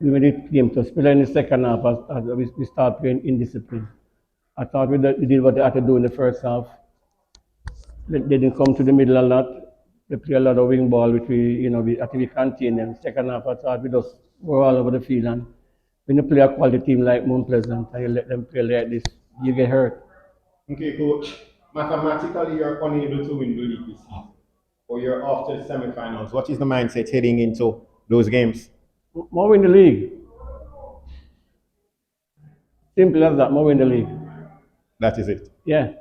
we made it game to, especially in the second half as we start playing indiscipline. I thought we did what they had to do in the first half. They didn't come to the middle a lot. They play a lot of wing ball, which I think we contained them. Second half, I thought we just were all over the field. And when you play a quality team like Mt.PLEASANT and you let them play like this, you get hurt. Okay, coach. Mathematically, you're unable to win the league this season, or you're off to the semi-finals. What is the mindset heading into those games? More win the league. Simple as that. More win the league. That is it. Yeah.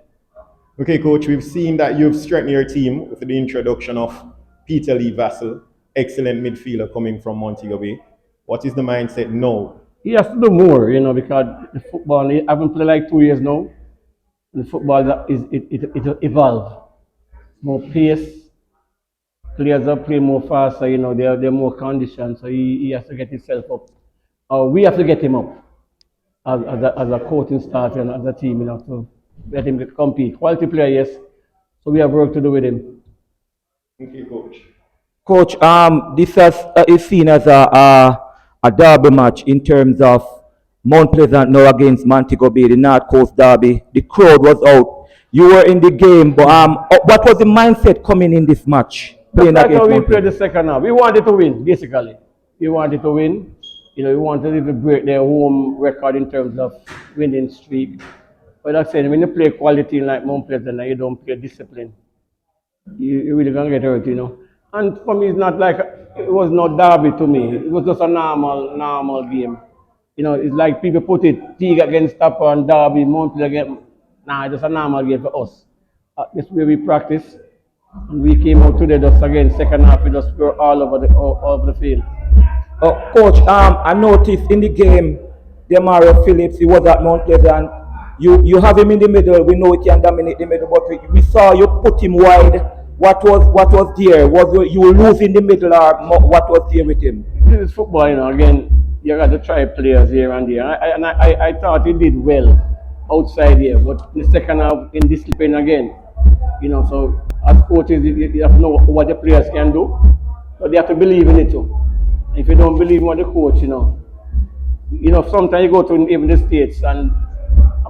Okay, coach. We've seen that you've strengthened your team with the introduction of Peter Lee Vassell, excellent midfielder coming from Montego Bay. What is the mindset now? He has to do more, because the football, I haven't played like 2 years now. The football it evolved. More pace, players are playing more faster, they're more conditioned, so he has to get himself up. We have to get him up as a coaching staff and as a team, to let him compete. Quality player, yes. So we have work to do with him. Thank you, coach. Coach, this is seen as a derby match in terms of Mt.PLEASANT now against Montego Bay, the North Coast derby. The crowd was out. You were in the game, but what was the mindset coming in this match? That's like how we played the second half. We wanted to win, basically. We wanted to win. We wanted to break their home record in terms of winning streak. But like I said, when you play quality like Mt.PLEASANT and you don't play discipline, you're really going to get hurt, And for me, it's not like, it was no derby to me. It was just a normal game. It's like people put it, TEGAT against Tapa and derby, Mt.PLEASANT against, it's just a normal game for us. This way we practice. And we came out today just again, second half, we just were all over the field. Coach, I noticed in the game, Demario Phillips, he was at Mt.PLEASANT. You have him in the middle. We know he can dominate the middle, but we saw you put him wide. What was there? Was you losing the middle, or what was there with him? This is football, Again, you got to try players here and there. And I thought he did well outside here, but in the second half, in discipline again. So as coaches, you have to know what the players can do, but they have to believe in it too. If you don't believe in what the coach, sometimes you go to even the States and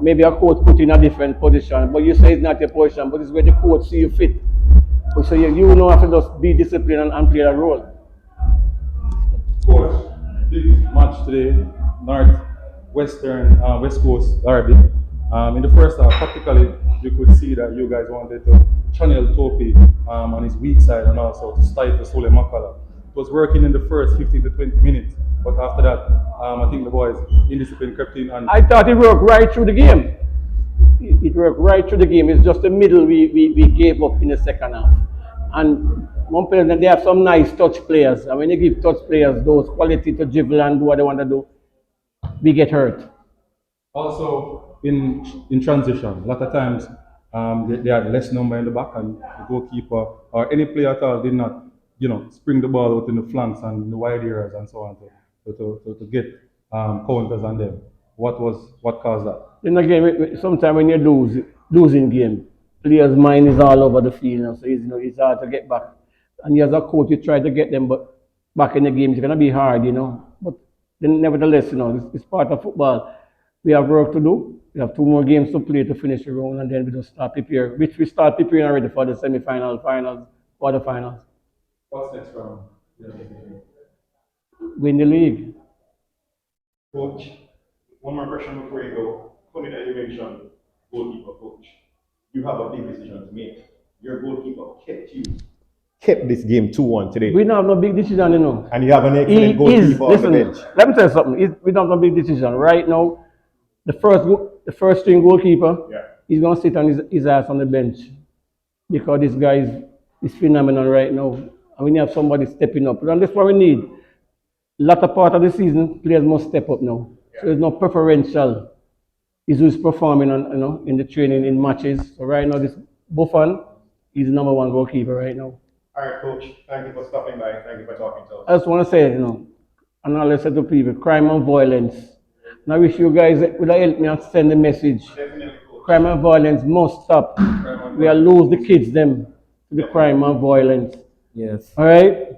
maybe a coach put you in a different position, but you say it's not your position, but it's where the coach see you fit. So you have to just be disciplined and play a role. Coach, big match today, West Coast derby. In the first half, practically, you could see that you guys wanted to channel Topi on his weak side and also to stifle Sule Makala. It was working in the first 15 to 20 minutes, but after that, I think the boys indiscipline crept in. And I thought it worked right through the game. It worked right through the game. It's just the middle we gave up in the second half. And Mt.PLEASANT, they have some nice touch players. And when you give touch players those quality to dribble and do what they want to do, we get hurt. Also, in transition, a lot of times they had less number in the back, and the goalkeeper or any player at all did not, spring the ball out in the flanks and the wide areas and so on to get counters on them. What caused that? In the game, sometimes when you losing game, players' mind is all over the field, so it's hard to get back. And as a coach, you try to get them back in the game. It's going to be hard, But then nevertheless, it's part of football. We have work to do. We have 2 more games to play to finish the round, and then we just start preparing, which we start preparing already for the semi-final, finals, quarterfinals. What's next round? Win the league. Coach, one more question before you go. Funny that you mentioned goalkeeper, coach. You have a big decision to make. Your goalkeeper kept this game 2-1 today. We don't have no big decision, And you have an excellent goalkeeper on the bench. Let me tell you something. We don't have no big decision. Right now, the first string goalkeeper, he's going to sit on his ass on the bench. Because this guy is phenomenal right now. And we need to have somebody stepping up. And that's what we need. Latter part of the season, players must step up now. So there's no preferential. He's who's performing in the training, in matches. So right now, this Buffon is the number 1 goalkeeper right now. All right, coach. Thank you for stopping by. Thank you for talking to us. I just want to say, and all I said to people, crime and violence. And I wish you guys would help me and send the message. Definitely, coach. Crime and violence must stop. We are lose the kids them to the crime and violence. Yes. All right?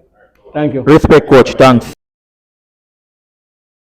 Thank you. Respect, coach. Thanks.